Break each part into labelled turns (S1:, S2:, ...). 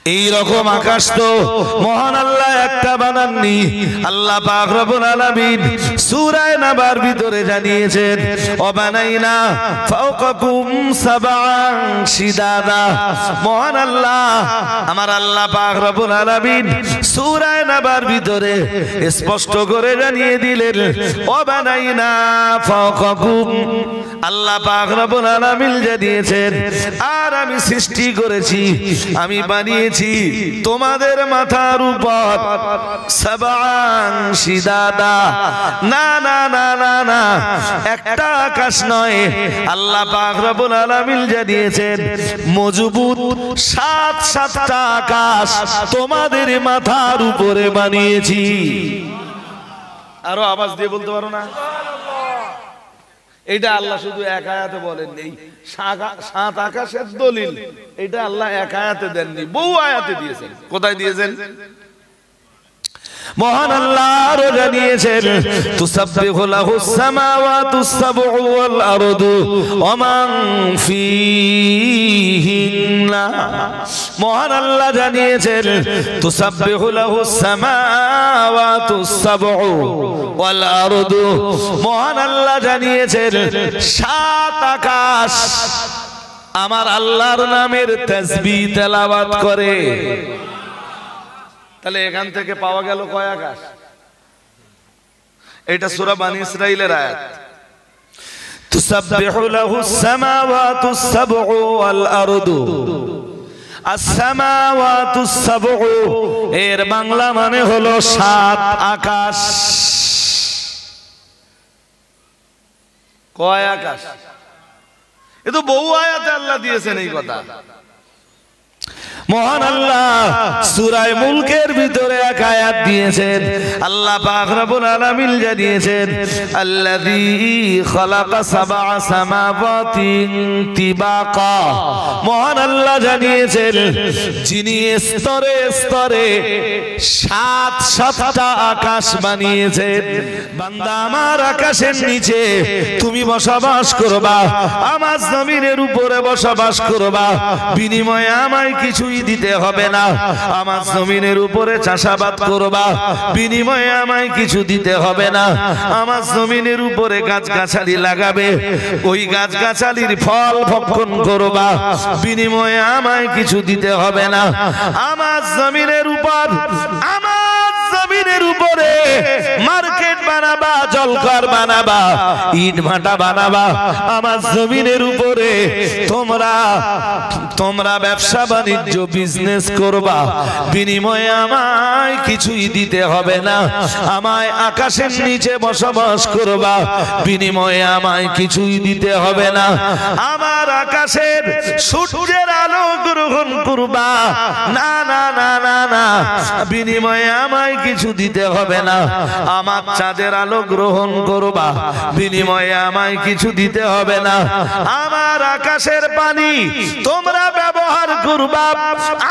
S1: এই রকম আকাশ তো মহান আল্লাহ একটা বানাননি। আল্লাহ পাক রব্বুল আলামিন সূরা নাবার ভিতরে জানিয়েছেন ওয়াবানাইনা ফাওকাকুম সাবআন শিদাদা। মহান আল্লাহ আমার আল্লাহ পাক রব্বুল আলামিন সূরা নাবার ভিতরে স্পষ্ট করে জানিয়ে দিলেন ওয়াবানাইনা ফাওকাকুম। আল্লাহ পাক রব্বুল আলামিন জানিয়েছেন আর আমি সৃষ্টি করেছি, আমি বানিয়ে তোমাদের মাথার উপর সাবআন শিদাদা। না না না না না, একটা আকাশ নয়, আল্লাহ পাক রব্বুল আলামিন জানিয়েছেন মজবুত 7-7টা আকাশ তোমাদের মাথার উপরে বানিয়েছি। আরো আওয়াজ দিয়ে বলতে পারো না? এটা আল্লাহ শুধু এক আয়াতে বলেন নেই, 7 আকাশের দলিল এটা আল্লাহ এক আয়াতে দেননি, বহু আয়াতে দিয়েছেন। কোথায় দিয়েছেন? মহান আল্লাহ আরো জানিয়েছেন তুসাব্বিহু লাহুস সামাওয়াতুস সাবউ ওয়াল আরদু ওয়া মান ফীহিন্না। মহান আল্লাহ জানিয়েছেন তুসাব্বিহু লাহুস সামাওয়াতুস সাবউ ওয়াল আরদু। মহান আল্লাহ জানিয়েছেন 7 আকাশ আমার আল্লাহর নামের তাসবিহ তেলাওয়াত করে। তাহলে এখান থেকে পাওয়া গেল কয় আকাশ? এটা সূরা বনী ইসরাঈলের আয়াত। তুসাব্বিহু লাহুস সামাওয়াতুস সাবউ ওয়াল আরদু। as-সামাওয়াতুস সাবউ এর বাংলা মানে হলো 7 আকাশ। কয় আকাশ? এ তো বহু আয়াতে আল্লাহ দিয়েছেন এই কথা। মহান আল্লাহ সূরা মুলকের ভিতরে এক আয়াত দিয়েছেন, আল্লাহ পাক রব্বুল আলামিন জানিয়েছেন আল্লাযী খালাকা সাবআ সামাওয়াতিন তিবাকা। মহান আল্লাহ জানিয়েছেন যিনি স্তরে স্তরে 7-7টা আকাশ বানিয়েছেন। বান্দা আমার আকাশের নিচে তুমি বসবাস করবা, আমার জমিনের উপরে বসবাস করবা, বিনিময়ে আমায় কিছুই দিতে হবে না। আমার জমিনের উপরে চাষাবাদ করবা, বিনিময়ে আমায় কিছু দিতে হবে না। আমার জমিনের উপরে গাছগাছালি লাগাবে, ওই গাছগাছালির ফল ভক্ষণ করবা, বিনিময়ে আমায় কিছু দিতে হবে না। আমার জমিনের উপর উপরে মার্কেট বানাবা, জলঘর বানাবা, ইট ভাটা বানাবা, আমার জমিনের উপরে তোমরা ব্যবসা বাণিজ্য বিজনেস করবা, বিনিময়ে আমায় কিছুই দিতে হবে না। আমায় আকাশের নিচে বসবাস করবা, বিনিময়ে আমায় কিছুই দিতে হবে না। আমার আকাশের সূর্যের আলো গ্রহণ করবা, না না না না না, বিনিময়ে আমায় কিছু দিতে হবে না। আমার চাঁদের আলো গ্রহণ করবা, বিনিময়ে আমায় কিছু দিতে হবে না। আমার আকাশের পানি তোমরা ব্যবহার করবা,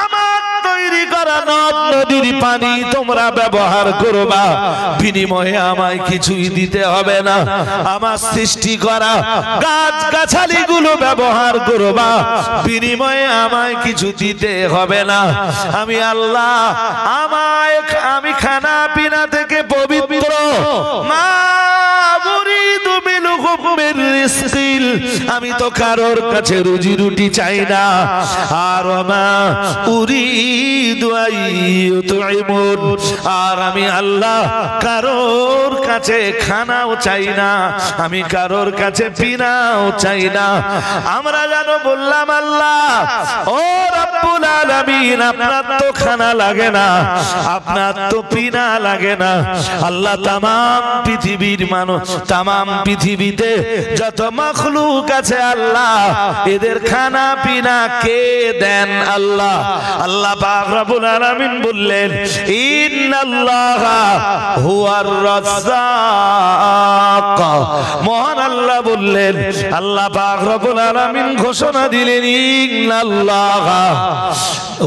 S1: আমার তৈরি করা নদ নদীর পানি তোমরা ব্যবহার করবা, বিনিময়ে আমায় কিছুই দিতে হবে না। আমার সৃষ্টি করা গাছ গাছালি গুলো ব্যবহার করবা, বিনিময়ে আমায় কিছু দিতে হবে না। আমি আল্লাহ আমি খানা পিনা থেকে পবিত্র। মা মুরিদু মিনহুম মির রিজকিল, আমি তো কারোর কাছে রুজি রুটি চাই না। আর মা উরিদু আইয়ুতঈমুন, আর আমি আল্লাহ কারোর কাছে খানাও চাই না, আমি কারোর কাছে পিনাও চাই না। আমরা জানো বললাম আল্লাহ ও রব্বুল আলামিন, আপনার তো খানা লাগে না, আপনার তো পিনা লাগে না। আল্লাহ তামাম পৃথিবীর মানুষ, তামাম পৃথিবীতে যত মাখলুক আছে আল্লাহ এদের খানা পিনা কে দেন? আল্লাহ। আল্লাহ পাক রব্বুল আলামিন বললেন ইন্নাল্লাহা হুয়ার রাজ্জাক। মহান আল্লাহ বললেন, আল্লাহ পাক রব্বুল আলামিন ঘোষণা দিলেন ইন্নাল্লাহা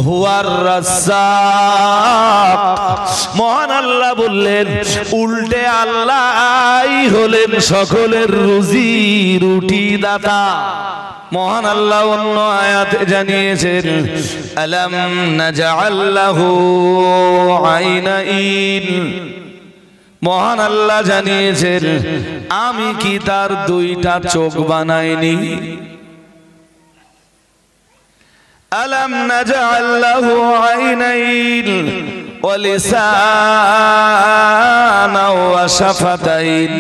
S1: হুয়ার রাজ্জাক। মহান আল্লাহ বললেন উল্টে আল্লাহই হলেন সকলের রুজি রুটি দাতা। মহান আল্লাহ অন্য আয়াতে জানিয়েছেন আলাম নাজআল লাহু আইনাইন। মহান আল্লাহ জানিয়েছেন আমি কি তার দুইটা চোখ বানাইনি? আলাম নাজআল লাহু আইনাইন ওয়া লিসানাও ওয়া শাফাতাইন।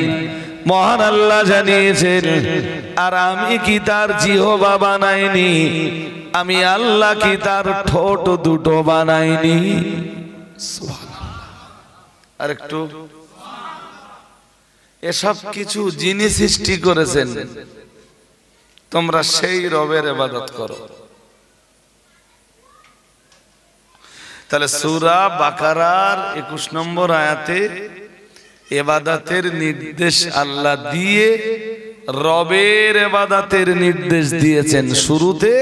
S1: মহান আল্লাহ জানিয়েছেন আর আমি কি তার জিহ্বা বানাইনি? আমি আল্লাহ কি তার ঠোঁট দুটো বানাইনি? সুবহানাল্লাহ। আরেকটু, এসব কিছু যিনি সৃষ্টি করেছেন তোমরা সেই রবের ইবাদত করো। তাহলে সূরা বাকারার 21 নম্বর আয়াতে ইবাদতের নির্দেশ আল্লাহ দিয়ে রবের ইবাদতের নির্দেশ দিয়েছেন শুরুতে,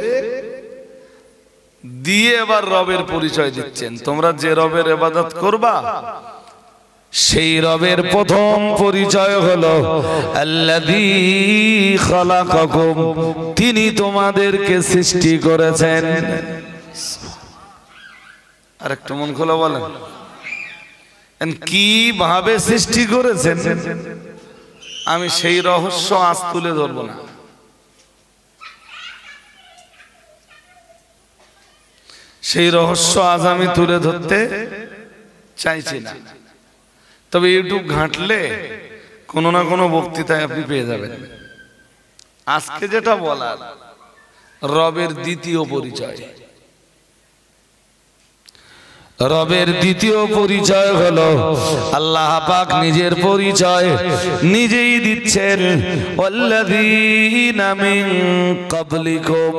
S1: দিয়ে এবার রবের পরিচয় দিচ্ছেন। তোমরা যে রবের ইবাদত করবা সেই রবের প্রথম পরিচয় হলো আল্লাযী খালাকাকুম, তিনি তোমাদেরকে সৃষ্টি করেছেন। আরেকটু মন খোলা বলেন, কিভাবে সৃষ্টি করেছেন আমি সেই রহস্য আজ তুলে ধরব না। সেই রহস্য আজ আমি তুলে ধরতে চাইছি না, তবে ইউটিউব ঘাঁটলে কোনো না কোনো বক্তৃতায় আপনি পেয়ে যাবেন। আজকে যেটা বলার রবের দ্বিতীয় পরিচয়, রবের দ্বিতীয় পরিচয় হলো আল্লাহ পাক নিজের পরিচয় নিজেই দিচ্ছেন। ওয়াল্লাযীনা মিন ক্বাবলিকুম,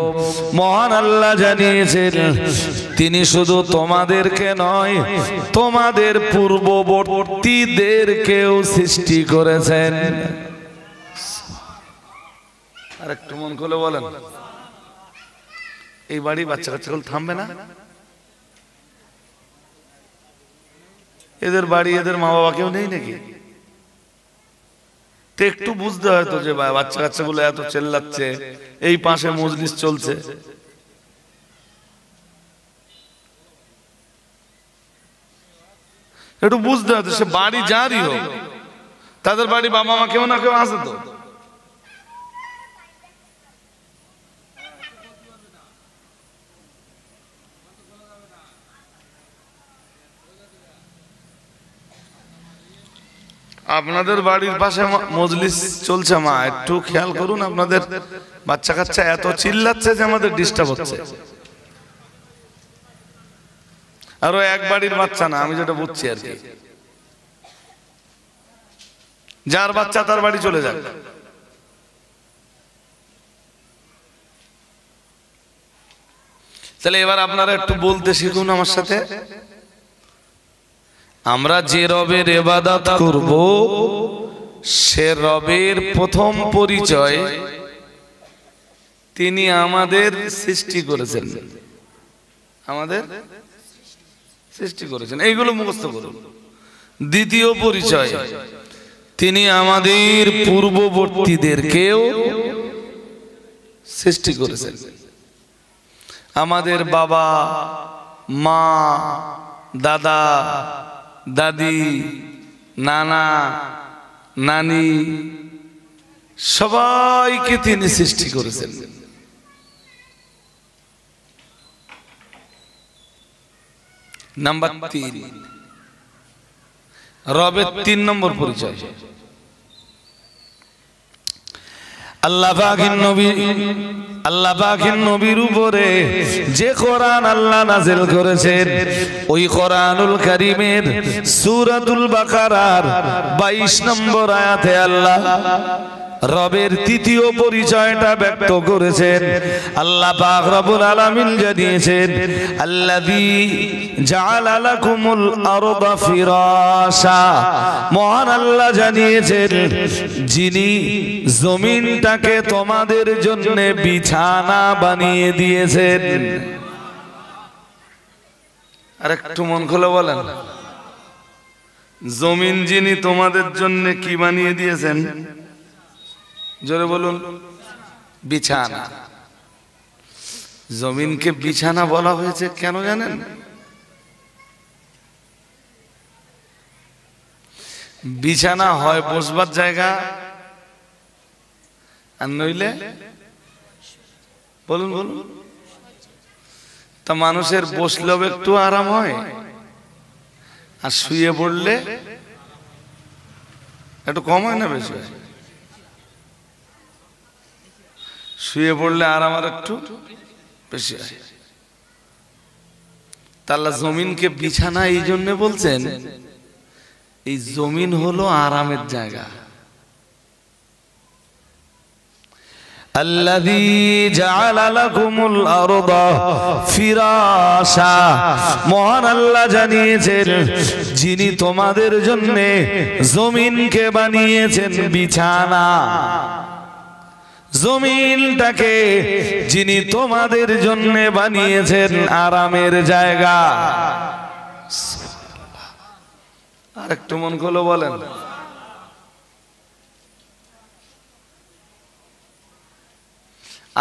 S1: মহান আল্লাহ জানিয়েছেন তিনি শুধু তোমাদেরকে নয় তোমাদের পূর্ববর্তীদেরকেও সৃষ্টি করেছেন। আরেকটু মন খুলে বলেন, এই বাড়ি বাচ্চা কাচ্চাগুলো থামবে না? এদের বাড়ি এদের মা বাবা কেউ নেই নাকি? তো একটু বুঝতে হয়তো যে বাচ্চা কাচ্চাগুলো এত চেল্লাচ্ছে, এই পাশে মজলিস চলছে, একটু বুঝতে হয়তো সে বাড়ি যারই হোক তাদের বাড়ি বাবা মা কেউ না কেউ আছে তো। আপনাদের বাড়ির পাশে মজলিস চলছে, মা একটু খেয়াল করুন, আপনাদের বাচ্চা কাচ্চা এত চিল্লাচ্ছে যে আমাদের ডিস্টার্ব হচ্ছে। আরো এক বাড়ির বাচ্চা না, আমি যেটা বুঝছি আর কি, যার বাচ্চা তার বাড়ি চলে যাক। তাহলে এবার আপনারা একটু বলতে শিখুন আমার সাথে, আমরা যে রবের ইবাদত করব সে রবের প্রথম পরিচয় তিনি আমাদের সৃষ্টি করেছেন, আমাদের সৃষ্টি করেছেন, এইগুলো মুখস্থ করুন। দ্বিতীয় পরিচয় তিনি আমাদের পূর্ববর্তীদেরকেও সৃষ্টি করেছেন। আমাদের বাবা মা দাদা দাদি নানা নানি সবাইকে তিনি সৃষ্টি করেছেন। নাম্বার 3, রবের 3 নম্বর পরিচয় আল্লাহ পাকের নবীর উপরে যে কোরআন আল্লাহ নাযিল করেছেন ওই কোরআনুল কারীমের সূরাতুল বাকারার 22 নম্বর আয়াতে আল্লাহ রবের তৃতীয় পরিচয়টা ব্যক্ত করেছেন। আল্লাহ পাক রব্বুল আলামিন জানিয়েছেন আল্লাযী জাআলা লাকুমুল আরদা ফিরাশা, মহান আল্লাহ জানিয়েছেন যিনি জমিনটাকে তোমাদের জন্য বিছানা বানিয়ে দিয়েছেন। আরেকটু মন খুলে বলেন, জমিন যিনি তোমাদের জন্য কি বানিয়ে দিয়েছেন? জোরে বলুন, বিছানা। জমিনকে বিছানা বলা হয়েছে কেন জানেন? বিছানা হয় বসবার জায়গা, আর নইলে বলুন বলুন, তা মানুষের বসলেও একটু আরাম হয়, আর শুয়ে পড়লে একটু কম হয় না বেশি? শুয়ে পড়লে আরাম আর একটু বেশি হয়। তাহলে জমিনকে বিছানা এই জন্য বলছেন, এই জমিন হলো আরামের জায়গা। আল্লাযী জাআলা লাকুমুল আরদা ফিরাশা, মহান আল্লাহ জানিয়েছেন যিনি তোমাদের জন্য জমিনকে বানিয়েছেন বিছানা। জমিনটাকে যিনি তোমাদের জন্য বানিয়েছেন আরামের জায়গা। আর একটু মন খুলে বলেন।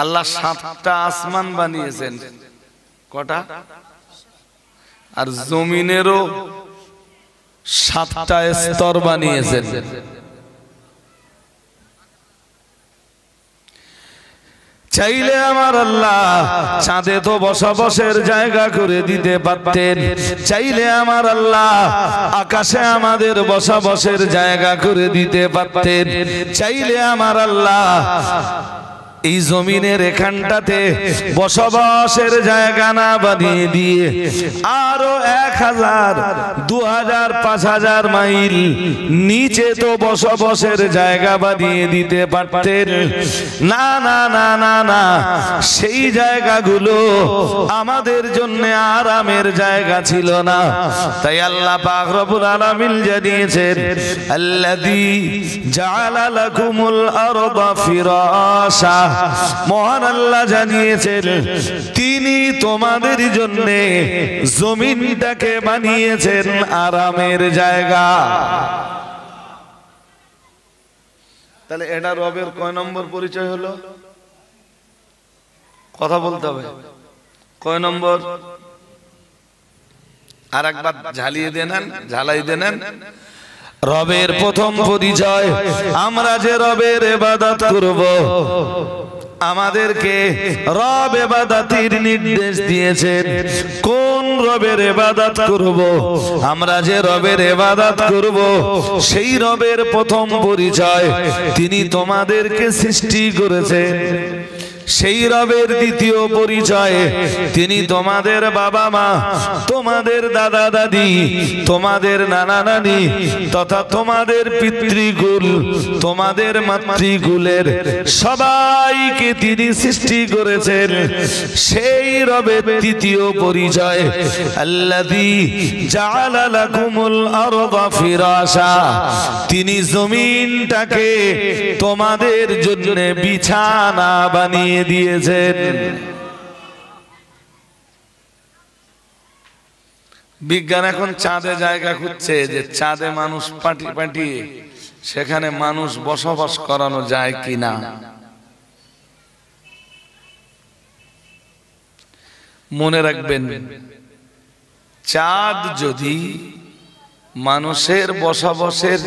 S1: আল্লাহ 7টা আসমান বানিয়েছেন, কটা? আর জমিনেরও 7টা স্তর বানিয়েছেন। চাইলে আমার আল্লাহ চাঁদে তো বসবাসের জায়গা করে দিতে পারতেন, চাইলে আমার আল্লাহ আকাশে আমাদের বসবাসের জায়গা করে দিতে পারতেন, চাইলে আমার আল্লাহ এই জমিনের এখানটাতে বসবাসের জায়গা না বানিয়ে দিয়ে আরো 1000, 2000, 5000 মাইল নিচে তো বসবাসের জায়গা বানিয়ে দিতে পারতেন। না না না না না, সেই জায়গাগুলো আমাদের জন্য আরামের জায়গা ছিল না। তাই আল্লাহ পাক রব্বুল আলামিন জানিয়েছেন, আল্লাযী জাআলা লাকুমুল আরদা ফিরাশা, মহান আল্লাহ জানিয়েছেন তিনি তোমাদের জন্য জমিনটাকে বানিয়েছেন আরামের জায়গা। তাহলে এটা রবের কয় নম্বর পরিচয় হলো? কথা বলতে হবে, কয় নম্বর? আর একবার ঝালিয়ে দেন, ঝালাই দেন। রবের প্রথম পরিচয়, আমরা যে রবের ইবাদত করব, আমাদেরকে রব ইবাদতের নির্দেশ দিয়েছেন। কোন রবের ইবাদত করব? আমরা যে রবের ইবাদত করব সেই রবের প্রথম পরিচয় তিনি তোমাদেরকে সৃষ্টি করেছেন। সেই রবের দ্বিতীয় পরিচয় তিনি তোমাদের বাবা মা, তোমাদের দাদা দাদি, তোমাদের নানা নানি তথা তোমাদের পিতৃকুল, তোমাদের মাতৃকুলের সবাইকে তিনি সৃষ্টি করেছেন। সেই রবের তৃতীয় পরিচয় আল্লাযী জাআলা লাকুমুল আরদা ফিরাশা, তিনি জমিনটাকে তোমাদের জন্য বিছানা বানিয়ে দিয়েছেন। বিজ্ঞান এখন চাঁদে জায়গা খুঁজছে, যে চাঁদে মানুষ পাঠিয়ে সেখানে মানুষ বসবাস করানো যায় কিনা। মনে রাখবেন, চাঁদ যদি মানুষের বসবাসের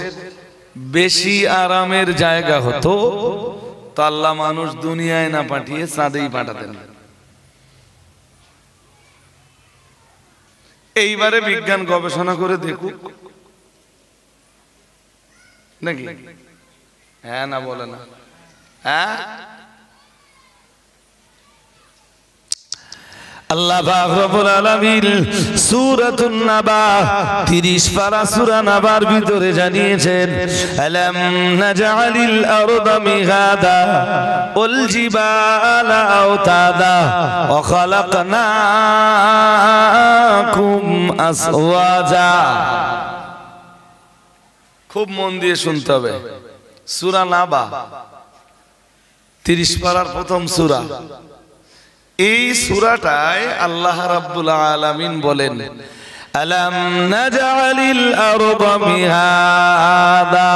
S1: বেশি আরামের জায়গা হতো, তো আল্লাহ মানুষ দুনিয়ায় না পাঠিয়ে চাঁদেই পাঠাতেন। এইবারে বিজ্ঞান গবেষণা করে দেখুক নাকি? হ্যাঁ না বলে না? হ্যাঁ, আল্লাহ পাক রব্বুল আলামিন সূরাতুন নাবা 30 পারা সূরা নাবার ভিতরে জানিয়েছেন, আলাম নাজআলিল আরদা মিহাদা ওয়াল জিবালা আওতাদা ওয়া খালাকনাকুম আসওয়াজা। খুব মন দিয়ে শুনতে হবে। সূরা নাবা 30 পারার প্রথম সূরা। এই সূরাটায় আল্লাহ রাব্বুল আলামিন বলেন, আলাম নাজআলিল আরদা মিহাদা।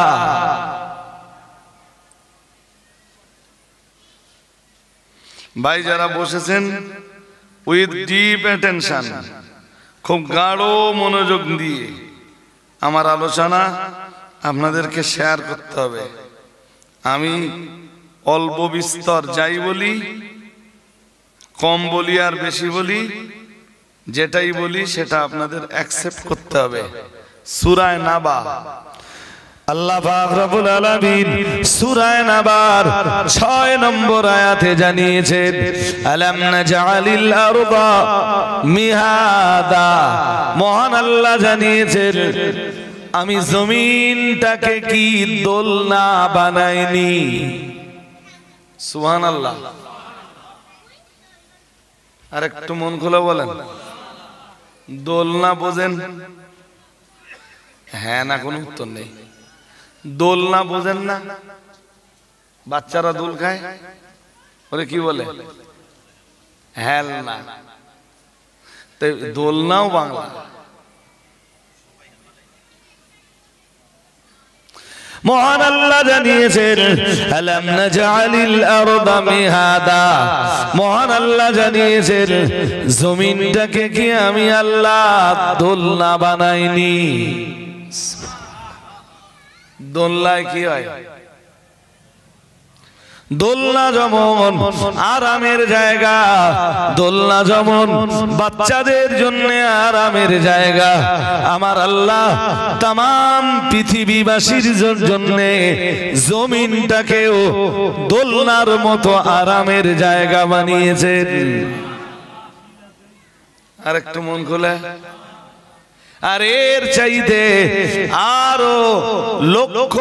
S1: ভাই যারা বসেছেন
S2: উইথ ডিপ অ্যাটেনশন, খুব গাঢ় মনোযোগ দিয়ে আমার আলোচনা আপনাদেরকে শেয়ার করতে হবে। আমি অল্প বিস্তর যাই বলি, কম বলি আর বেশি বলি, যেটাই বলি সেটা আপনাদের অ্যাকসেপ্ট করতে হবে। সূরা নাবা,
S1: আল্লাহ পাক রব্বুল আলামিন সূরা নাবার 6 নম্বর আয়াতে জানিয়েছেন, আলাম নাজআলিল আরদা মিহাদা। মহান আল্লাহ জানিয়েছেন, আমি জমিনটাকে কি দোলনা বানাইনি? সুবহানাল্লাহ। আর একটু মন খুলে বলেন, দোলনা বোঝেন? হ্যাঁ না কোনো উত্তর নেই। দোলনা বোঝেন না? বাচ্চারা দোল খায়, ওরে কি বলে? হেলনা। তাই দোলনাও বাংলা। মহান আল্লাহ জানিয়েছেন, আলাম নাজআলিল আরদা মিহাদা। মহান আল্লাহ জানিয়েছেন, জমিনটাকে কি আমি আল্লাহ দোলনা বানাইনি? দোলনায় কি হয়? দোলনা যেমন আরামের জায়গা, দোলনা যেমন বাচ্চাদের জন্য আরামের জায়গা, আমার আল্লাহ তামাম পৃথিবীবাসীর জন্য জমিনটাকেও দোলনার মতো আরামের জায়গা বানিয়েছেন। আর একটু মন খুলে, আর এর চাইতে আরো লক্ষ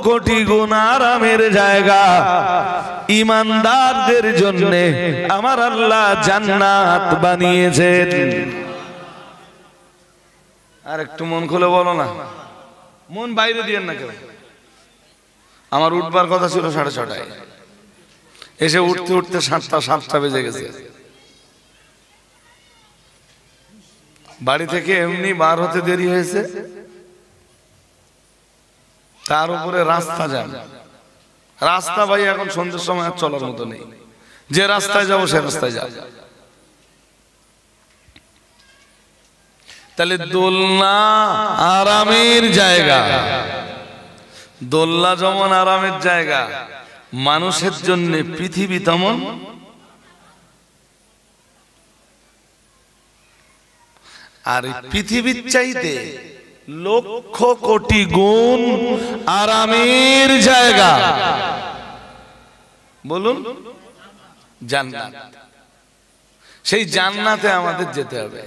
S1: কোটি গুণ আরামের জায়গা ঈমানদারদের জন্য আমার আল্লাহ জান্নাত বানিয়েছেন। আর একটু মন খুলে বলো না, মন বাইরে দিয়েন না কেন। আমার উঠবার কথা ছিল 6:30টায়, এসে উঠতে উঠতে 7টা বেজে গেছে। বাড়ি থেকে এমনি বার হতে দেরি হয়েছে, তার উপরে রাস্তা জ্যাম। রাস্তা ভাই এখন সন্ধ্যের সময় আর চলার মতো নেই, যে রাস্তায় যাবো সে রাস্তায় যাব। তাহলে দোলনা আরামের জায়গা, দোলনা যেমন আরামের জায়গা, মানুষের জন্য পৃথিবী তেমন। আর পৃথিবীর চাইতে লক্ষ কোটি গুণ আরামের জায়গা বলুন জান্নাত। সেই জান্নাতে আমাদের যেতে হবে।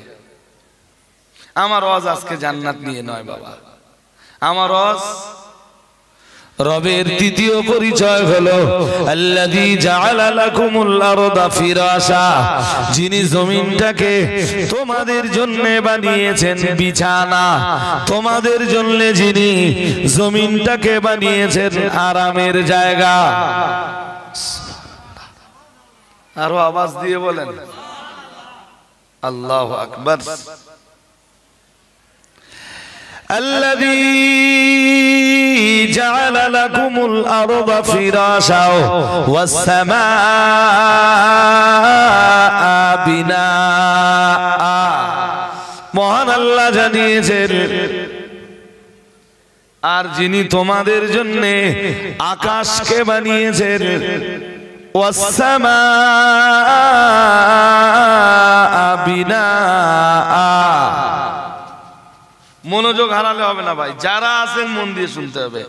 S1: আমার ওয়াজ আজকে জান্নাত নিয়ে নয় বাবা, আমার ওয়াজ রবের তৃতীয় পরিচয় হলো আল্লাযী জাআলা লাকুমুল আরদা ফিরাশা, যিনি জমিনটাকে তোমাদের জন্য বানিয়েছেন বিছানা, তোমাদের জন্য যিনি জমিনটাকে বানিয়েছেন আরামের জায়গা। আরো আওয়াজ দিয়ে বলেন আল্লাহু আকবার। الذي جعل لكم الأرض فراشا والسماء بناء। মহান আল্লাহ জানিয়েছেন, আর যিনি তোমাদের জন্য আকাশকে বানিয়েছেন, والسماء بناء। মনোযোগ হারালে হবে না ভাই, যারা আছেন মন দিয়ে শুনতে হবে।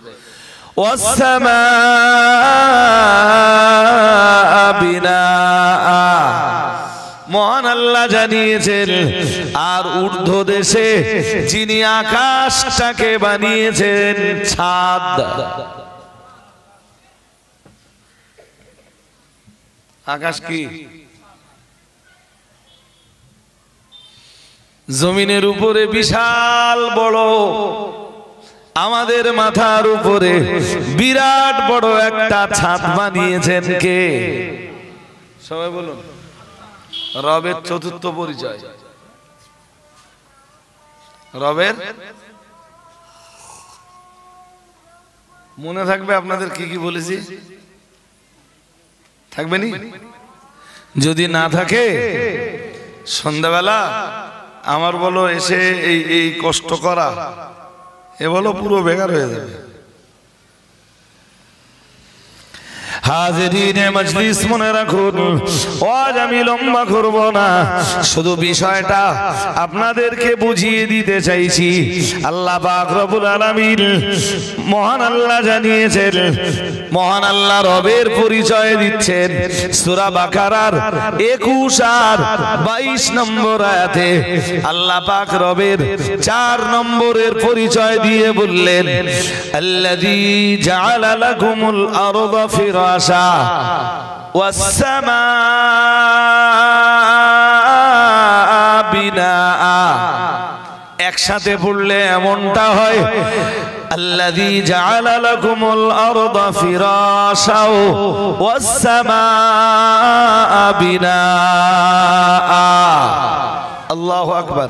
S1: মহান আল্লাহ জানিয়েছেন, আর ঊর্ধ্ব দেশে যিনি আকাশটাকে বানিয়েছেন ছাদ। আকাশ কি? জমিনের উপরে বিশাল বড়, আমাদের মাথার উপরে বিরাট বড় একটা ছাদ বানিয়েছেন কে? সবাই বলুন। রবের চতুর্থ পরিচয়, রবের মনে থাকবে আপনাদের কি কি বলেছি? থাকবে নি?
S2: যদি না থাকে সন্ধ্যাবেলা আমার বলো এসে এই কষ্ট করা, এ বলো পুরো বেকার হয়ে যাবে।
S1: হাজিরিনে মজলিস মনে রাখুন, আজ আমি লম্বা করব না, শুধু বিষয়টা আপনাদেরকে বুঝিয়ে দিতে চাইছি। আল্লাহ পাক রব্বুল আলামিন মহান আল্লাহ জানিয়েছেন, মহান আল্লাহ রবের পরিচয় দিচ্ছেন সূরা বাকারার 21 আর 22 নম্বর আয়াতে। আল্লাহ পাক রবের 4 নম্বরের পরিচয় দিয়ে বললেন, আল্লাযী জাআলা লাকুমুল আরদা ফিরাশা ওয়াস-সামাআ বিনাআ। একসাথে পড়লে এমনটা হয়, আল্লাযী জাআলা লাকুমুল আরদা ফিরাশা ওয়াস-সামাআ বিনাআ। আল্লাহু আকবার।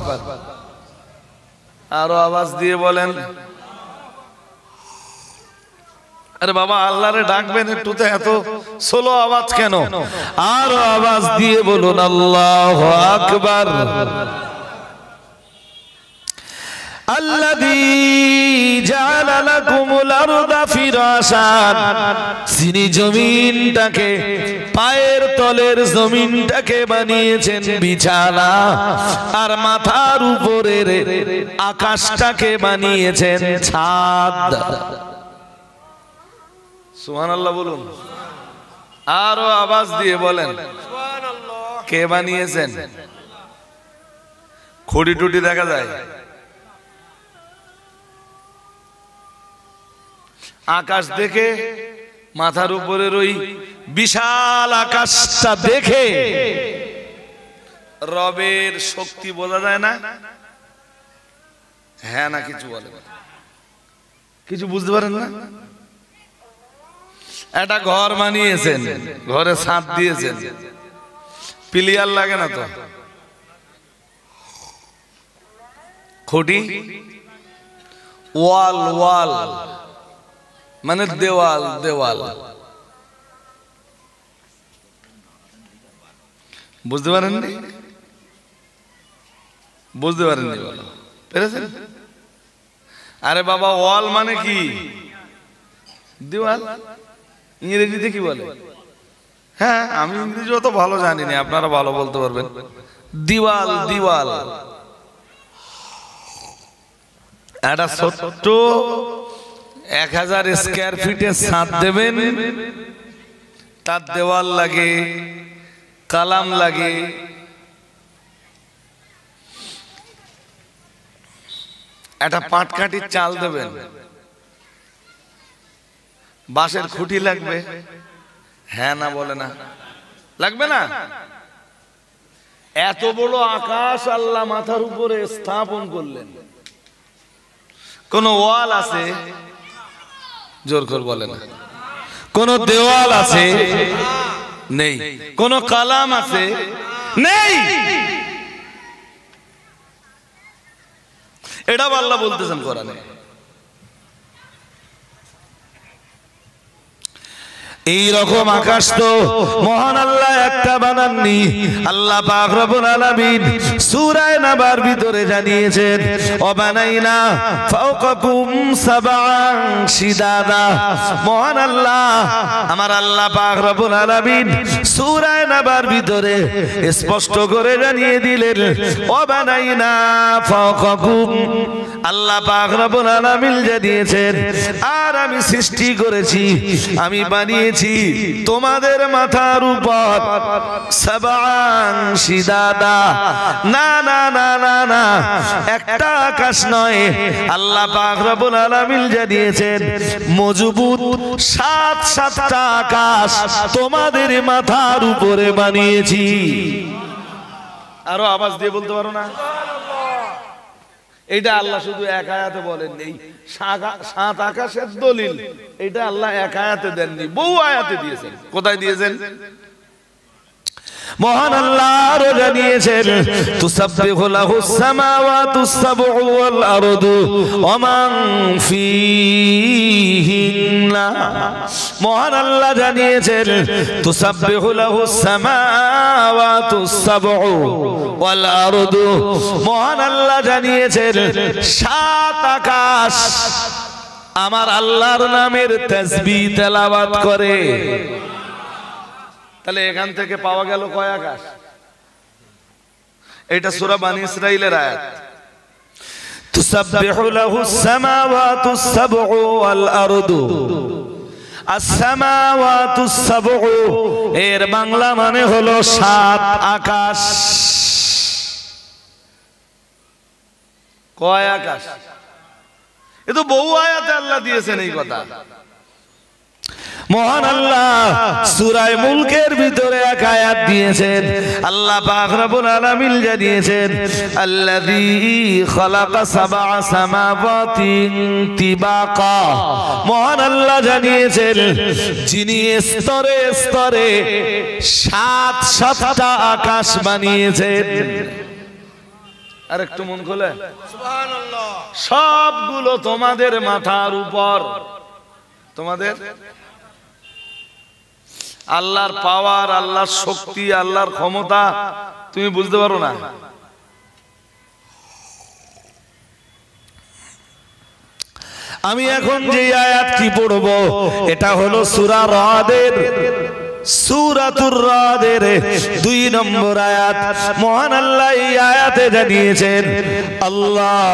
S2: আরো আওয়াজ দিয়ে বলেন। আরে বাবা, আল্লাহরে ডাকবেন একটু, তো এত স্লো আওয়াজ কেন?
S1: আরো আওয়াজ দিয়ে বলুন আল্লাহু আকবার। আল্লাযী জাআলা লাকুমুল আরদা ফিরাশান, যিনি জমিনটাকে, পায়ের তলের জমিনটাকে বানিয়েছেন বিছানা, আর মাথার উপরের আকাশটাকে বানিয়েছেন ছাদ।
S2: সুবহানাল্লাহ বলুন। আরো আওয়াজ দিয়ে বলেন, কে বানিয়েছেন? খুঁটি টুটি দেখা যায়? আকাশ দেখে, মাথার উপরের ওই বিশাল আকাশটা দেখে রবের শক্তি বোঝা যায় না? হ্যাঁ না কিছু বলে, কিছু বুঝতে পারেন না? একটা ঘর বানিয়েছেন, ঘরে ছাদ দিয়েছেন, পিলিয়ার লাগে না তো, খুঁটি, ওয়াল, ওয়াল মানে দেওয়াল, দেওয়াল। বুঝতে পারেননি? বুঝতে পারেননি? বলো, পেরেছেন? আরে বাবা, ওয়াল মানে কি? দেওয়াল। ইংরেজিতে কি বলে? হ্যাঁ, আমি ইংরেজি অত ভালো জানি না, আপনারা ভালো বলতে পারবেন। দিওয়াল, দিওয়াল। একটা ছোট্ট 1000 স্কয়ার ফিটের ছাদ দেবেন, তার দেওয়াল লাগে, কালাম লাগে, একটা পাটকাঠির চাল দেবেন, বাঁশের খুঁটি লাগবে। হ্যাঁ না বলে না? লাগবে না? এত বড় আকাশ আল্লাহ মাথার উপরে স্থাপন করলেন, কোন ওয়াল আছে? জোর করে বলে না।
S1: কোন দেওয়াল আছে?
S2: নেই। কোন কালাম আছে? নেই। এটা আল্লাহ বলতেছেন কোরআনে।
S1: এই রকম আকাশ তো মহান আল্লাহ একটা বানাননি। আল্লাহ পাক রব্বুল আলামিন সূরা নাবার ভিতরে জানিয়েছেন, ওয়াবানাইনা ফাওকাকুম সাবআন শিদাদা। মহান আল্লাহ, আমার আল্লাহ পাক রব্বুল আলামিন সূরা নাবার ভিতরে স্পষ্ট করে জানিয়ে দিলেন, ওয়াবানাইনা ফাওকাকুম। আল্লাহ পাক রব্বুল আলামিন জানিয়েছেন, আর আমি সৃষ্টি করেছি, আমি বানিয়েছি তোমাদের মাথার উপর সাবআন শিদাদা। না না না না না, একটা আকাশ নয়, আল্লাহ পাক রব্বুল আলামিন জানিয়েছেন মজবুত 7টা আকাশ তোমাদের মাথার উপরে বানিয়েছি।
S2: আরো আওয়াজ দিয়ে বলতে পারো না? এটা আল্লাহ শুধু এক আয়াতে বলেননি, 7 আকাশের দলিল এটা আল্লাহ এক আয়াতে দেননি, বহু আয়াতে দিয়েছেন। কোথায় দিয়েছেন?
S1: মহান আল্লাহ আরো জানিয়েছেন তুসাব্বিহু লাহুস সামাওয়াতুস সাবউ ওয়াল আরদু ওয়া মান ফীহিন্না। মহান আল্লাহ জানিয়েছেন তুসাব্বিহু লাহুস সামাওয়াতুস সাবউ ওয়াল আরদু। মহান আল্লাহ জানিয়েছেন সাত আকাশ আমার আল্লাহর নামের তাসবিহ তেলাওয়াত করে। তাহলে এখান থেকে পাওয়া গেল কয় আকাশ? এটা সূরা বনী ইসরাঈলের আয়াত। তুসাব্বিহু লাহুস সামাওয়াতুস সাবউ ওয়াল আরদু। as-সামাওয়াতুস সাবউ এর বাংলা মানে হলো সাত আকাশ। কয় আকাশ? এ তো বহু আয়াতে আল্লাহ দিয়েছেন এই কথা। মহান আল্লাহ সূরা মুলকের ভিতরে এক আয়াত দিয়েছেন। আল্লাহ পাক রব্বুল আলামিন জানিয়েছেন আল্লাযী খালাকা সাবআ সামাওয়াতিন তিবাকা। মহান আল্লাহ জানিয়েছেন যিনি স্তরে স্তরে সাতটা আকাশ বানিয়েছেন। আর একটু মন খোলে সুবহানাল্লাহ। সবগুলো তোমাদের মাথার উপর। তোমাদের আল্লাহর পাওয়ার, আল্লাহর শক্তি, আল্লাহর ক্ষমতা তুমি বুঝতে পারো না। আমি এখন যে আয়াতটি পড়ব এটা হলো সূরা রাদের সূরাতুর রাদের 2 নম্বর আয়াত। মহান আল্লাহ এই আয়াতে জানিয়েছেন আল্লাহুল্লাযী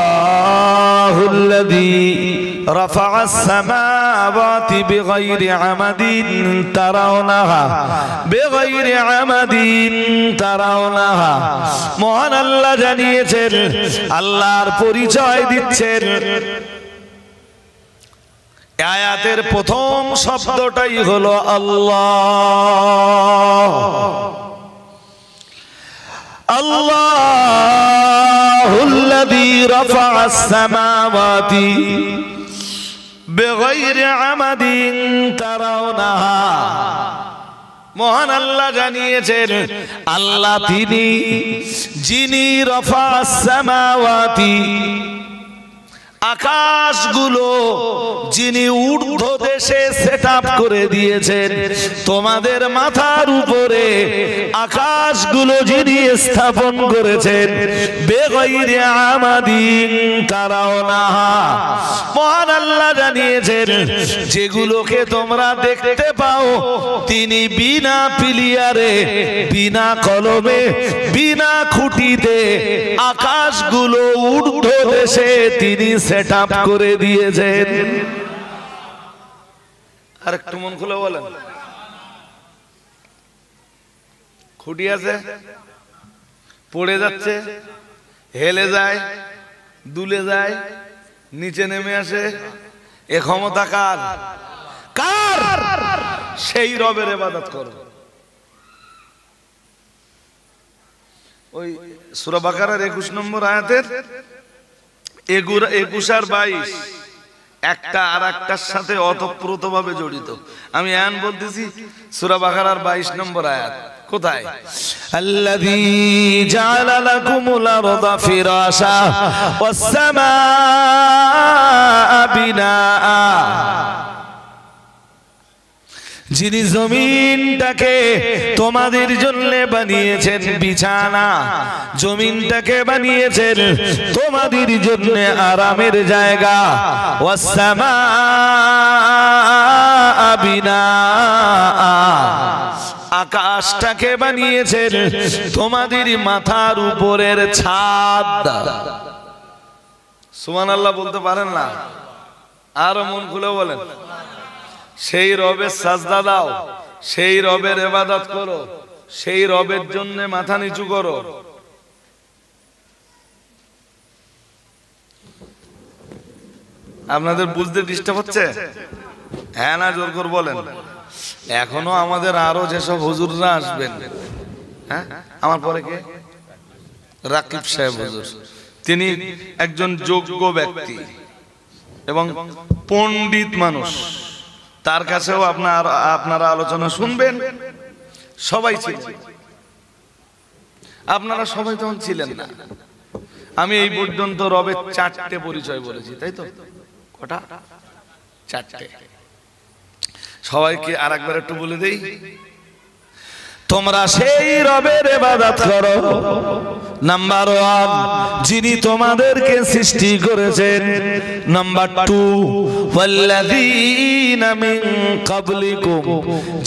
S1: রাফা'আস সামাওয়াতি বিগাইরি আমাদিন তারাউনাহা। মহান আল্লাহ জানিয়েছেন, আল্লাহর পরিচয় দিচ্ছেন। আয়াতের প্রথম শব্দটাই হলো আল্লাহ। আল্লাহুল্লাযী রাফা'আস সামাওয়াতি বিগাইরি আমাদিন তারাউনাহা। মহান আল্লাহ জানিয়েছেন আল্লাহ তিনি যিনি রাফা'আস সামাওয়াতি আকাশগুলো যিনি ঊর্ধ্ব দেশে সেটআপ করে দিয়েছেন। তোমাদের মাথার উপরে আকাশগুলো যিনি স্থাপন করেছেন বেগাইরি আমাদিন তারাউনাহা। মহান আল্লাহ জানিয়েছেন যেগুলোকে তোমরা দেখতে পাও তিনি বিনা পিলিয়ারে, বিনা কলমে, বিনা খুঁটিতে আকাশগুলো ঊর্ধ্ব দেশে তিনি সেটআপ করে দিয়েছেন। আর একটু মন খুলে বলেন, খুঁটি আছে, পড়ে যাচ্ছে, হেলে যায়, দুলে যায়, নিচে নেমে আসে, এ ক্ষমতা কার? কার? সেই রবের ইবাদত করো। ওই সূরা বাকারার 21 নম্বর আয়াতের 21 আর 22 একটা আর একটার সাথে ওতপ্রোতভাবে জড়িত। আমি এখন বলতেছি সূরা বাকারার 22 নম্বর আয়াত। কোথায়? আল্লাযী জাআলা লাকুমুল আরদা ফিরাশা ওয়াস সামাআ বিনাআ। যিনি জমিনটাকে তোমাদের জন্য বানিয়েছেন বিছানা, জমিনটাকে বানিয়েছেন তোমাদের জন্য আরামের জায়গা। ওয়াস সামাআ বিনাআ, আকাশটাকে বানিয়েছেন তোমাদের মাথার উপরের ছাদ। সুবহানাল্লাহ বলতে পারেন না? আরো মন খুলে বলেন। সেই রবের সাজদা দাও, সেই রবের ইবাদত করো, সেই রবের জন্য মাথা নিচু করো। আপনাদের বুঝতে ডিস্টার্ব হচ্ছে? হ্যাঁ না জোর করে বলেন। এখনো আমাদের আরো যেসব হুজুররা আসবেন, হ্যাঁ আমার পরে কে? রাকিব সাহেব হুজুর। তিনি একজন যোগ্য ব্যক্তি এবং পণ্ডিত মানুষ। তার কাছেও আপনারা আলোচনা শুনবেন, সবাই ছিল।
S2: আপনারা সবাই তখন ছিলেন না। আমি এই পর্যন্ত রবের 4টে পরিচয় বলেছি, তাই তো? কটা? 4টে। সবাইকে আরেকবার একটু বলে দেই।
S1: তোমরা সেই রবের ইবাদত করো, নাম্বার 1 যিনি তোমাদেরকে সৃষ্টি করেছেন। নাম্বার 2 ওয়াল্লাযীনা মিন ক্বাবলিকুম,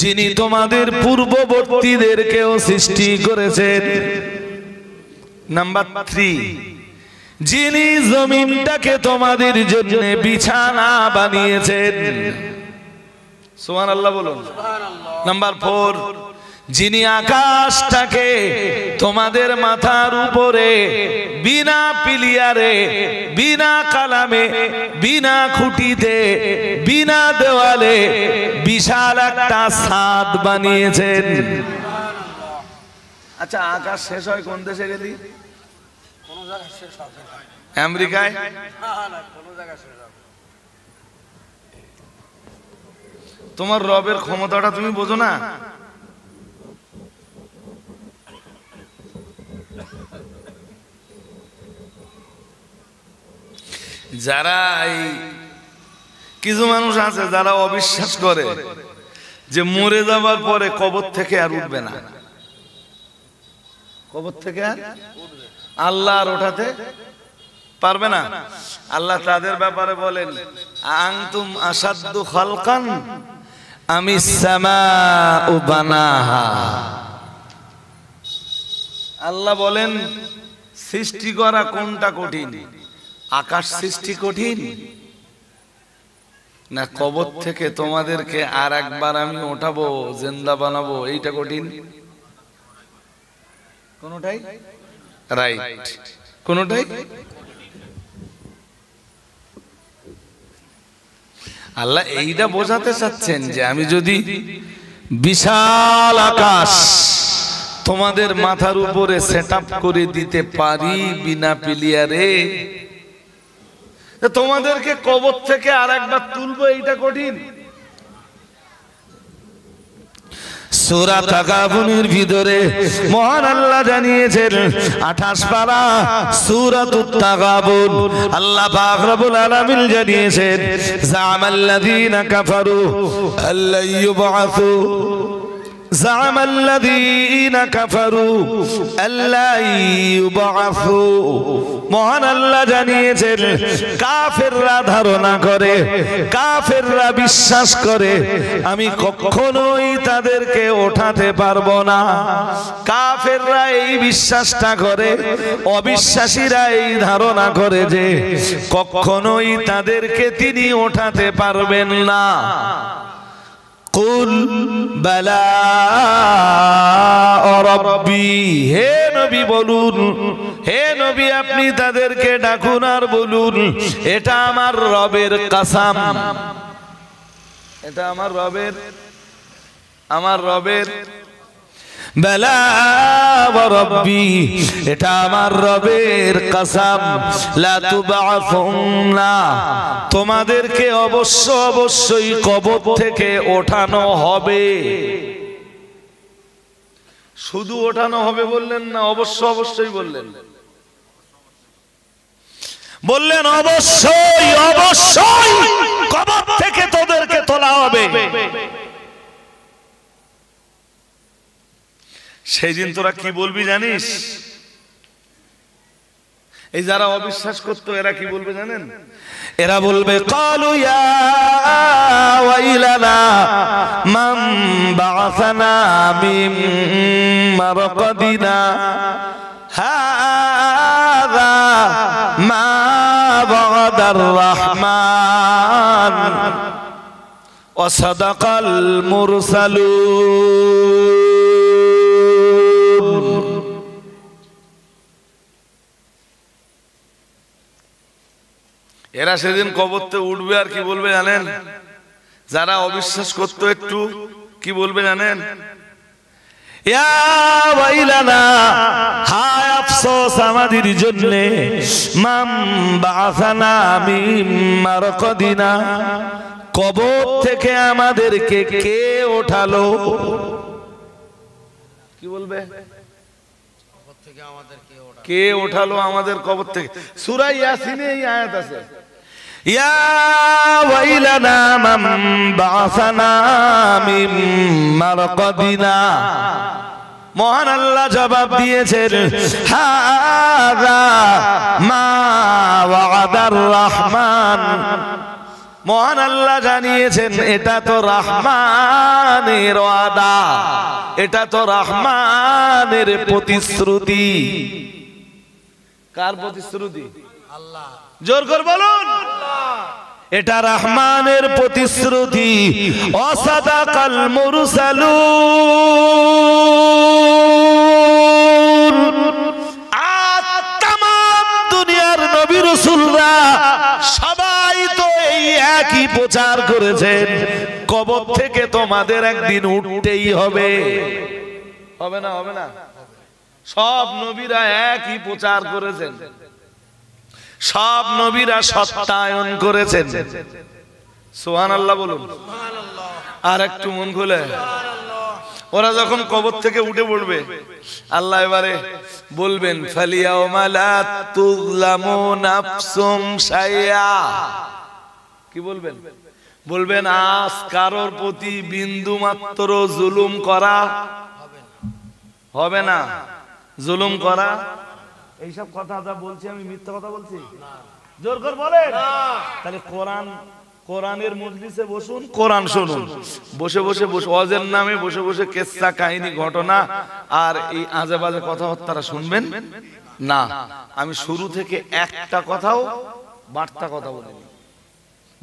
S1: যিনি তোমাদের পূর্ববর্তীদেরকেও সৃষ্টি করেছেন।
S2: নাম্বার 3
S1: যিনি জমিনটাকে তোমাদের জন্য বিছানা বানিয়েছেন।
S2: সুবহানাল্লাহ বলুন।
S1: নাম্বার 4 যিনি আকাশটাকে তোমাদের মাথার উপরে বিনা পিলিয়ারে, বিনা কালামে, বিনা খুঁটিতে, বিনা দেওয়ালে বিশাল একটা ছাদ বানিয়েছেন।
S2: আচ্ছা, আকাশ শেষ হয় কোন দেশে গেলি?
S3: কোন জায়গায় শেষ হবে না।
S2: আমেরিকায়?
S3: না, কোন জায়গায় শেষ হবে।
S2: তোমার রবের ক্ষমতাটা তুমি বোঝো না? যারা এই কিছু মানুষ আছে যারা অবিশ্বাস করে যে মরে যাবার পরে কবর থেকে আর উঠবে না, কবর থেকে আর আল্লাহ আর ওঠাতে পারবে না। আল্লাহ তাদের ব্যাপারে বলেন, আনতুম আসাদ্দু খালকান
S1: আমিস সামাউ বানাহা।
S2: আল্লাহ বলেন সৃষ্টি করা কোনটা কঠিন? আকাশ সৃষ্টি কঠিন না কবর থেকে তোমাদেরকে আর একবার আমি ওঠাবো, জিন্দা বানাবো, এইটা কঠিন? কোনটাই রাইট, কোনটাই। আল্লাহ এইটা বোঝাতে চাচ্ছেন যে আমি যদি
S1: বিশাল আকাশ
S2: তোমাদের মাথার উপরে সেটআপ করে দিতে পারি বিনা পিলিয়ারে, তোমাদেরকে কবর থেকে আর একবার তুলবো, এইটা কঠিন?
S1: সূরা তাগাবুনের ভিতরে মহান আল্লাহ জানিয়েছেন 28 পারা সূরাতুত তাগাবুন, আল্লাহ পাক রব্বুল আলামিন জানিয়েছেন জামাল্লাযীনা কাফারু আল্লা ইউবআসু, জামাল্লাযীনা কাফারু আল্লা ইউবআসু। মহান আল্লাহ জানিয়েছেন কাফেররা ধারণা করে, কাফেররা বিশ্বাস করে আমি কখনোই তাদেরকে ওঠাতে পারবো না। কাফেররা এই বিশ্বাসটা করে, অবিশ্বাসীরা এই ধারণা করে যে কখনোই তাদেরকে তিনি ওঠাতে পারবেন না। কুল বালা রাব্বি, হে নবী বলুন, হে নবী আপনি তাদেরকে ডাকুন আর বলুন এটা আমার রবের কসম,
S2: এটা আমার রবের
S1: বালা ওয়া রাব্বি, এটা আমার রবের কসম, লা তুবআসুন্না, তোমাদেরকে অবশ্যই কবর থেকে ওঠানো হবে।
S2: শুধু ওঠানো হবে বললেন না, অবশ্যই বললেন?
S1: বললেন অবশ্যই কবর থেকে তোদেরকে তোলা হবে।
S2: সেই দিন তোরা কি বলবি জানিস? এই যারা অবিশ্বাস করতো এরা কি বলবে জানেন?
S1: এরা বলবে ক্বালু ইয়া ওয়াইলানা মান বা'আসানা মিন মারকাদিনা হাযা মা ওয়া'দার রাহমান ওয়া সাদাকাল মুরসালুন।
S2: এরা সেদিন কবরতে উঠবে আর কি বলবে জানেন? যারা অবিশ্বাস করতো একটু কি বলবে জানেন?
S1: ইয়া ওয়াইলানা, হায় আফসোস আমাদের জন্য, মান বা'আসানা মিন মারকাদিনা, কবর থেকে আমাদেরকে কে ওঠালো?
S2: কি বলবে? কে ওঠালো আমাদের কবর থেকে? সূরা ইয়াসিনে এই আয়াত আছে,
S1: ইয়া ওয়াইলানা মান বাআসানা মিন মারকাদিনা। মহান আল্লাহ জবাব দিয়েছেন, হাযা মা ওয়াদার রহমান। মহান আল্লাহ জানিয়েছেন এটা তো রহমানের ওয়াদা, এটা তো রহমানের প্রতিশ্রুতি। কার প্রতিশ্রুতি?
S3: আল্লাহ।
S1: জোর করে বলুন, এটা রহমানের প্রতিশ্রুতি। অসাদাকাল মুরসালুন। তামাম দুনিয়ার নবী রাসূলরা সবাই তো এই একই প্রচার করেছেন, কবর থেকে তোমাদের একদিন উঠতেই হবে। হবে না? হবে না? সব নবীরা একই প্রচার করেছেন, সব নবীরা সত্যায়ন করেছেন। সুবহানাল্লাহ বলুন। আর একটু মন খুলে, ওরা যখন কবর থেকে উঠে পড়বে, আল্লাহ এবারে বলবেন, ফালিয়াউমা লা তুযলামু নাফসুম শাইআ। কি বলবেন? বলবেন আজ কারোর প্রতি বিন্দু মাত্র জুলুম করা হবে না। জুলুম করা, এইসব কথা যা বলছি আমি মিথ্যা কথা বলছি? জোর করে বলেন। তাহলে কোরআনের মজলিসে বসুন, কোরআন শুনুন, বসে বসে ওয়াজের নামে বসে বসে কিসসা কাহিনী ঘটনা আর এই আজে বাজে কথাবার্তা শুনবেন না। আমি শুরু থেকে একটা কথাও বার্তা কথা বলিনি,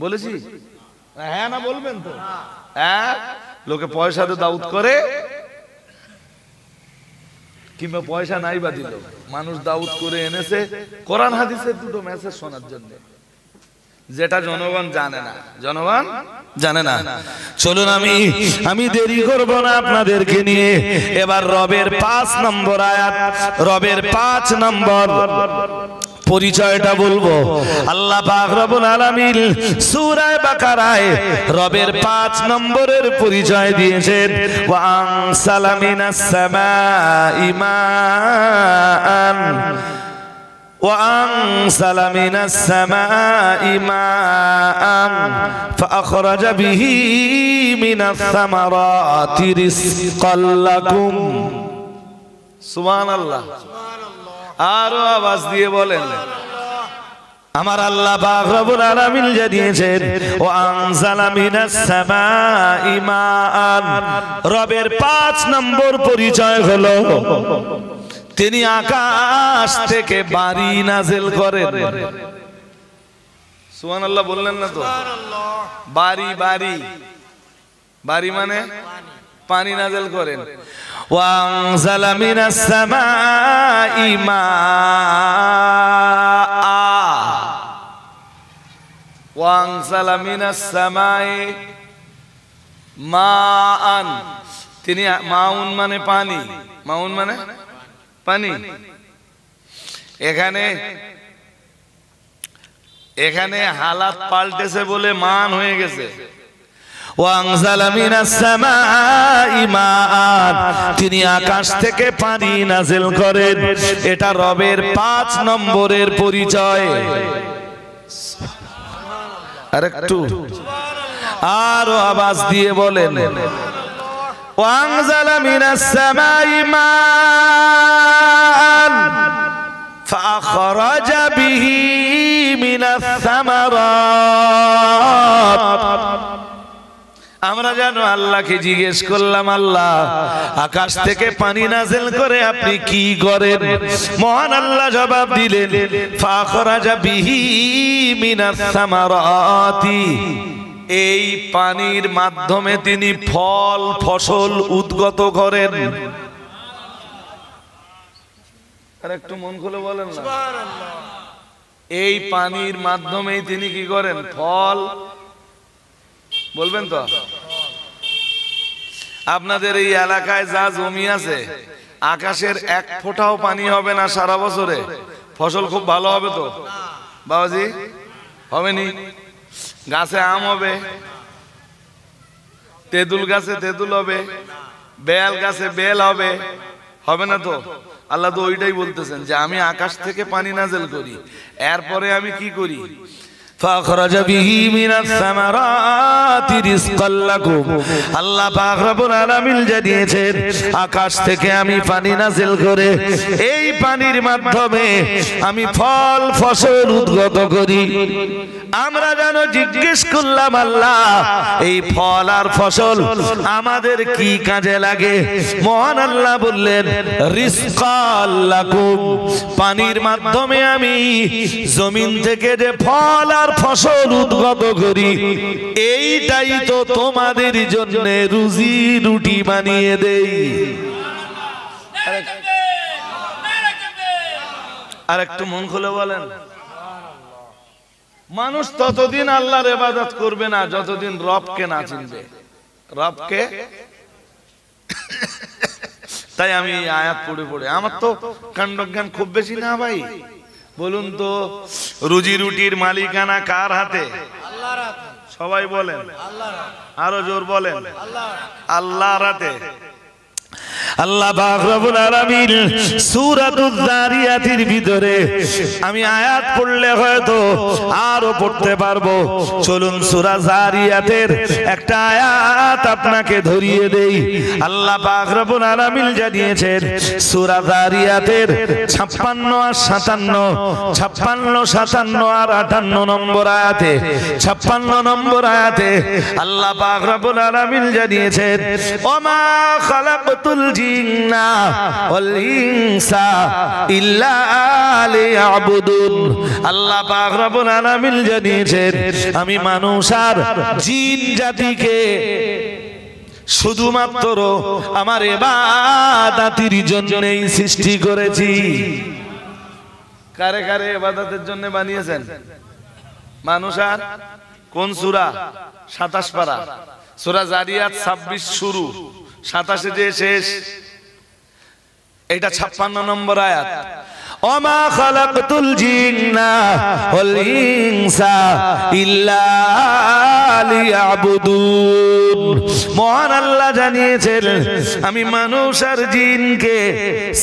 S1: বলেছি? হ্যাঁ না বলবেন তো? হ্যাঁ, লোকে পয়সা দিয়ে দাউদ করে, কিংবা পয়সা নাই বা দিল, মানুষ দাউদ করে এনেছে কোরআন হাদিসের দুটো মেসেজ শোনার জন্য, যেটা জনগণ জানে না। জনগণ জানে না। চলুন আমি দেরি করব না আপনাদেরকে নিয়ে এবার রবের 5 নম্বর আয়াত, রবের 5 নম্বর পরিচয়টা বলবো। আল্লাহ পাক রব্বুল আলামিন সূরা বাকারায় রবের 5 নম্বরের পরিচয় দিয়েছেন, ওয়া আনসালা মিনাস সামাই মাআন وأنزل من السماء ماء فأخرج به من الثمرات رزقا لكم। سبحان الله। আরো আওয়াজ দিয়ে বলেন, আমার আল্লাহ পাক রব্বুল আলামিন জানিয়েছেন, ও আনজালা মিনাস সামাই মাআন। রবের 5 নম্বর পরিচয় হলো তিনি আকাশ থেকে বাড়ি নাযিল করেন। সুবহানাল্লাহ বললেন না তো? বাড়ি বাড়ি বাড়ি মানে পানি নাযিল করেন। ওয়া আনজালা মিনাস সামাই মাআ, ওয়া আনজালা মিনাস সামাই মাআন। তিনি মাউন মানে পানি, মাউন মানে পানি। এখানে হালাত পাল্টেছে বলে মান হয়ে গেছে। ওয়াংজালা মিনাস সামাই মাআন, তিনি আকাশ থেকে পানি নাযিল করেন। এটা রবের 5 নম্বরের পরিচয়। আরেকটু আরো আওয়াজ দিয়ে বলেন, وأنزل من السماء ماء فأخرج به من الثمرات। আমরা জানো আল্লাহকে জিজ্ঞেস করলাম, আল্লাহ আকাশ থেকে পানি নাযিল করে আপনি কি করেন? মহান আল্লাহ জবাব দিলেন, ফাখরাজা বিহি মিনাস সামারাতি। এই পানির মাধ্যমে তিনি ফল ফসল উদ্গত করেন। আর একটু মন খুলে বলেন না, এই পানির মাধ্যমে তিনি কি করেন? ফল। বলবেন তো? আপনাদের এই এলাকায় যা জমি আছে, আকাশের 1 ফোঁটাও পানি হবে না সারা বছরে, ফসল খুব ভালো হবে তো বাবাজি? হবে নি? গাছে আম হবে, তেঁতুল গাছে তেঁতুল হবে, বেল গাছে বেল হবে,
S2: হবে না তো? আল্লাহ তো ওইটাই বলতেছেন যে আমি আকাশ থেকে পানি নাযিল করি, এরপরে আমি কি করি?
S1: فأخرج به من الثمرات رزقا لكم আল্লাহ পাক রব্বুল আলামিন জানিয়েছেন আকাশ থেকে আমি পানি নাযিল করে এই পানির মাধ্যমে আমি ফল ফসল উদ্গত করি। আমরা যেন জিজ্ঞেস করলাম আল্লাহ এই ফল আর ফসল আমাদের কি কাজে লাগে? মহান আল্লাহ বললেন রিজকাল লাকুম, পানির মাধ্যমে আমি জমিন থেকে যে ফল আর ফসল উদ্গত করি এইটাই তো তোমাদের জন্য রুজি রুটি বানিয়ে দেই।
S2: আর একটু মন খুলে বলেন, মানুষ ততদিন আল্লাহর ইবাদত করবে না যতদিন রবকে না চিনবে। রবকে, তাই আমি এই আয়াত পড়ে পড়ে, আমার তো কাণ্ডজ্ঞান খুব বেশি না ভাই, বলুন তো রুজি রুটির মালিকানা কার হাতে?
S3: আল্লাহর হাতে।
S2: সবাই বলেন,
S3: আল্লাহর হাতে।
S2: আরো জোর বলেন,
S3: আল্লাহর
S2: আল্লাহর হাতে।
S1: আল্লাহ পাক রব্বুল আলামিন সূরাতুজ যারিয়াতের ভিতরে আমি আয়াত পড়লে হয়তো আরো পড়তে পারবো। চলুন সূরা যারিয়াতের একটা আয়াত আপনাকে ধরিয়ে দেই। আল্লাহ পাক রব্বুল আলামিন জানিয়েছেন সূরা যারিয়াতের 56 আর 57, 56, 57 আর 58 নম্বর আয়াতে, 56 নম্বর আয়াতে আল্লাহ পাক রব্বুল আলামিন জানিয়েছেন ওমা খালাকতুল জিন্না ওয়াল ইনসা ইল্লা লিয়াবুদুন। আল্লাহ পাক রব্বুল আলামিন জানিয়েছেন আমি মানুষ আর জিন জাতিকে শুধুমাত্র আমার ইবাদতের জন্যই সৃষ্টি করেছি।
S2: কারে কারে ইবাদতের জন্য বানিয়েছেন? মানুষ আর কোন সূরা? 27 পারা, সূরা যারিয়াত 26 শুরু, 27 যে শেষ, এটা 56 নম্বর আয়াত।
S1: ওমা খালাকতুল জিন্না ওয়াল ইনসা ইল্লা লিয়াবুদুন। মহান আল্লাহ জানিয়েছেন আমি মানুষ আর জিনকে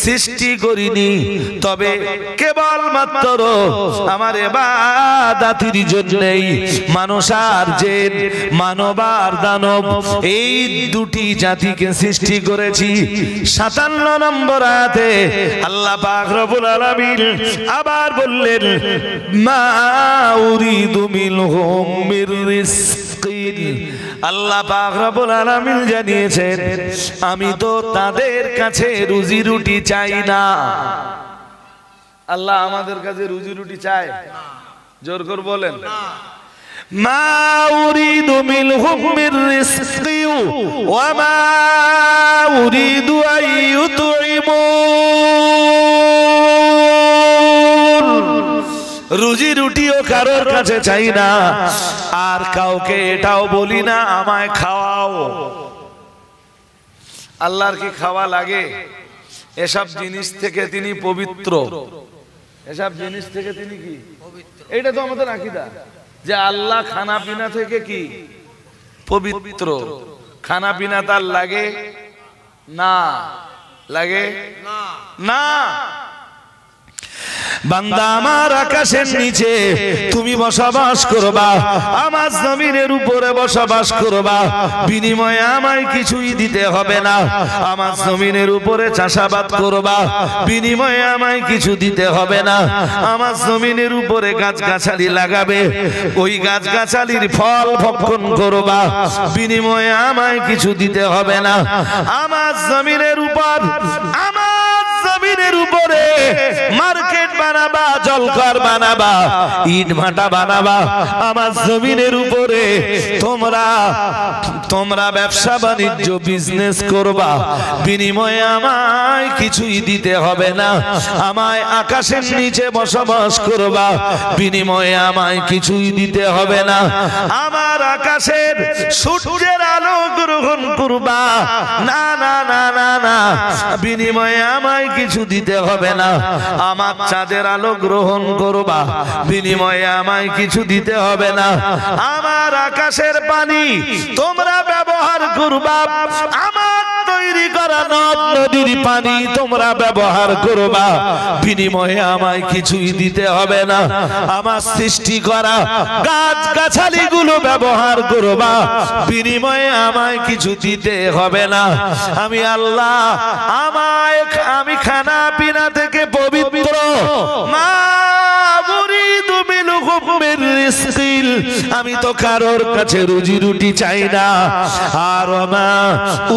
S1: সৃষ্টি করিনি তবে কেবলমাত্র আমার ইবাদতের জন্যই মানুষ আর জিন, মানব আর দানব এই দুটি জাতিকে সৃষ্টি করেছি। 57 নম্বর আয়াতে আল্লাহ পাক রব্বুল আলামিন আবার বললেন মা উরিদু মিনহুম মির রিজকিন। আল্লাহ পাক রব্বুল আলামিন জানিয়েছেন আমি তো তাদের কাছে রুজি রুটি চাই না।
S2: আল্লাহ আমাদের কাছে রুজি রুটি চায়? জোর করে বলেন,
S1: মা উরিদু মিনহুম মির রিজকিন ওয়া মা উরিদু আইয়ুতইমুন। রুজি রুটিও কারোর কাছে চাই না আর কাউকে এটাও বলি না আমায় খাওয়াও।
S2: আল্লাহর কি খাওয়া লাগে? এসব জিনিস থেকে তিনি পবিত্র, এসব জিনিস থেকে তিনি কি পবিত্র। এটা তো আমাদের আকীদা যে আল্লাহ খানা পিনা থেকে কি পবিত্র। খানা পিনা তার লাগে না, লাগে না।
S1: বান্দা আমার আকাশের নিচে তুমি বসবাস করবা, আমার জমিনের উপরে বসবাস করবা, বিনিময়ে আমায় কিছুই দিতে হবে না। আমার জমিনের উপরে চাষাবাদ করবা, বিনিময়ে আমায় কিছু দিতে হবে না। আমার জমিনের উপরে গাছগাছালি লাগাবে, ওই গাছগাছালির ফল ভক্ষণ করবা, বিনিময়ে আমায় কিছু দিতে হবে না। আমার জমিনের উপর, আমার জমিনের উপরে মার্কেট বানাবা, জলঘর বানাবা, ইট ভাটা বানাবা, আমার জমিনের উপরে তোমরা ব্যবসা বাণিজ্য বিজনেস করবা, বিনিময়ে আমায় কিছুই দিতে হবে না। আমায় আকাশের নিচে বসবাস করবা, বিনিময়ে আমায় কিছুই দিতে হবে না। আমার আকাশের সূর্যের আলো গ্রহণ করবা, না না না না না, বিনিময়ে আমায় কিছু দিতে হবে না। আমার চাঁদের আলো গ্রহণ করবা, বিনিময়ে আমায় কিছু দিতে হবে না। আমার আকাশের পানি তোমরা ব্যবহার করবা, আমার তৈরি করা নদ নদীর পানি তোমরা ব্যবহার করবা, বিনিময়ে আমায় কিছুই দিতে হবে না। আমার সৃষ্টি করা গাছ গাছালি গুলো ব্যবহার করবা, বিনিময়ে আমায় কিছু দিতে হবে না। আমি আল্লাহ আমি খানা পিনা থেকে পবিত্র। মা মুরিদু মিনহুম মির রিজকিল, আমি তো কারোর কাছে রুজি রুটি চাই না। আর মা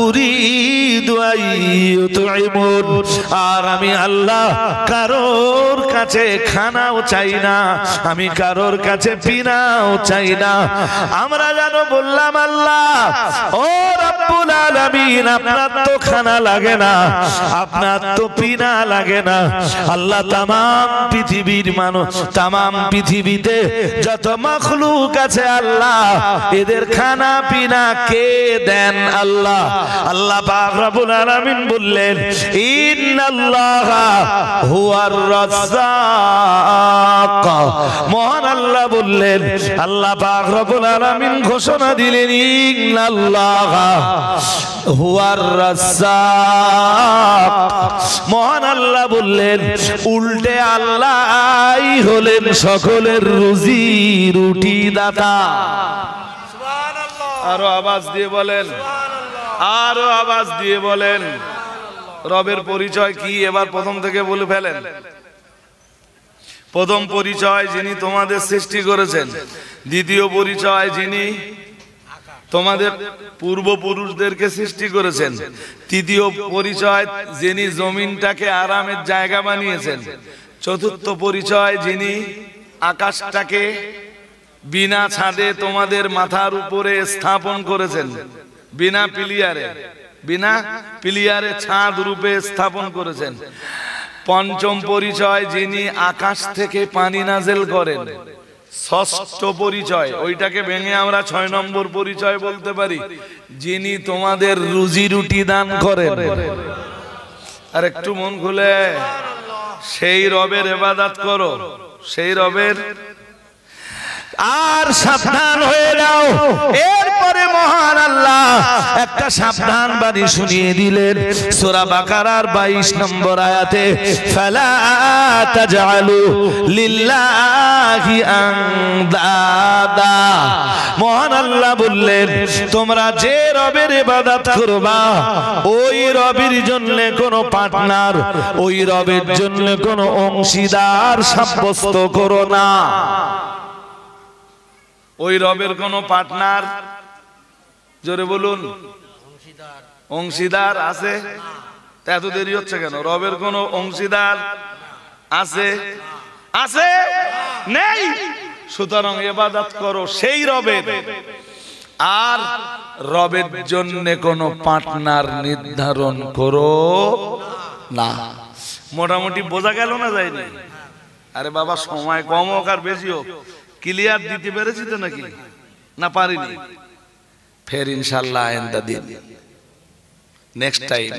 S1: উরিদু আইয়ুতঈমুন, আর আমি আল্লাহ কারোর কাছে খানাও চাই না, আমি কারোর কাছে পিনাও চাই না। আমরা জানো বললাম আল্লাহ ও রব্বুল আলামিন, আপনার তো খানা লাগে না, আপনার তো পিনা লাগে না। আল্লাহ তামাম পৃথিবীর মানুষ, তামাম পৃথিবীতে যত মাখলুক আছে আল্লাহ এদের খানা পিনা কে দেন? আল্লাহ। আল্লাহ পাক রব্বুল আলামিন বললেন ইন্নাল্লাহা হুয়ার রাজ্জাক। মহান আল্লাহ বললেন, আল্লাহ পাক রব্বুল আলামিন ঘোষণা দিলেন ইন্নাল্লাহা হুয়ার রাজ্জাক। মহান আল্লাহ বললেন উল্টে আল্লাহই হলেন সকলের রুজি রুটি দাতা।
S2: আরো আওয়াজ দিয়ে বলেন, আরো আওয়াজ দিয়ে বলেন রবের পরিচয় কি? এবার প্রথম থেকে বলে ফেলেন। প্রথম পরিচয় যিনি তোমাদের সৃষ্টি করেছেন, দ্বিতীয় পরিচয় যিনি তোমাদের পূর্বপুরুষদেরকে সৃষ্টি করেছেন, তৃতীয় পরিচয় যিনি জমিনটাকে আরামের জায়গা বানিয়েছেন, চতুর্থ পরিচয় যিনি আকাশটাকে বিনা ছাদে তোমাদের মাথার উপরে স্থাপন করেছেন, বিনা পিলিয়ারে ছাদ রূপে স্থাপন করেছেন। পঞ্চম পরিচয় যিনি আকাশ থেকে পানি নাজেল করেন। ষষ্ঠ পরিচয়, ওইটাকে ভেঙে আমরা 6 নম্বর পরিচয় বলতে পারি, যিনি তোমাদের রুজি রুটি দান করেন। আর একটু মন খুলে সেই রবের ইবাদত করো, সেই রবের।
S1: আর সাবধান হয়ে যাও। এরপরে মহান আল্লাহ একটা সাবধান বাণী শুনিয়ে দিলেন সূরা বাকারার 22 নম্বর আয়াতে, ফালা তাজআলু লিল্লাহি আনদাদা। মহান আল্লাহ বললেন তোমরা যে রবের ইবাদত করবা ওই রবের জন্য কোনো পার্টনার, ওই রবের জন্য কোনো অংশীদার সাব্যস্ত করো না।
S2: ওই রবের কোন পার্টনার, জোরে বলুন, অংশীদার আছে? এত দেরি হচ্ছে কেন? রবের কোন অংশীদার আছে? আছে? নেই। সুতরাং ইবাদত করো সেই রবের, আর রবের জন্য কোন পার্টনার নির্ধারণ করো না। মোটামুটি বোঝা গেল না? যায়নি? আরে বাবা, সময় কম হোক আর বেশি হোক, ক্লিয়ার দিতে পেরেছি তো নাকি? না পারিনি? ফের ইনশাআল্লাহ আইন্দা দিন, নেক্সট টাইম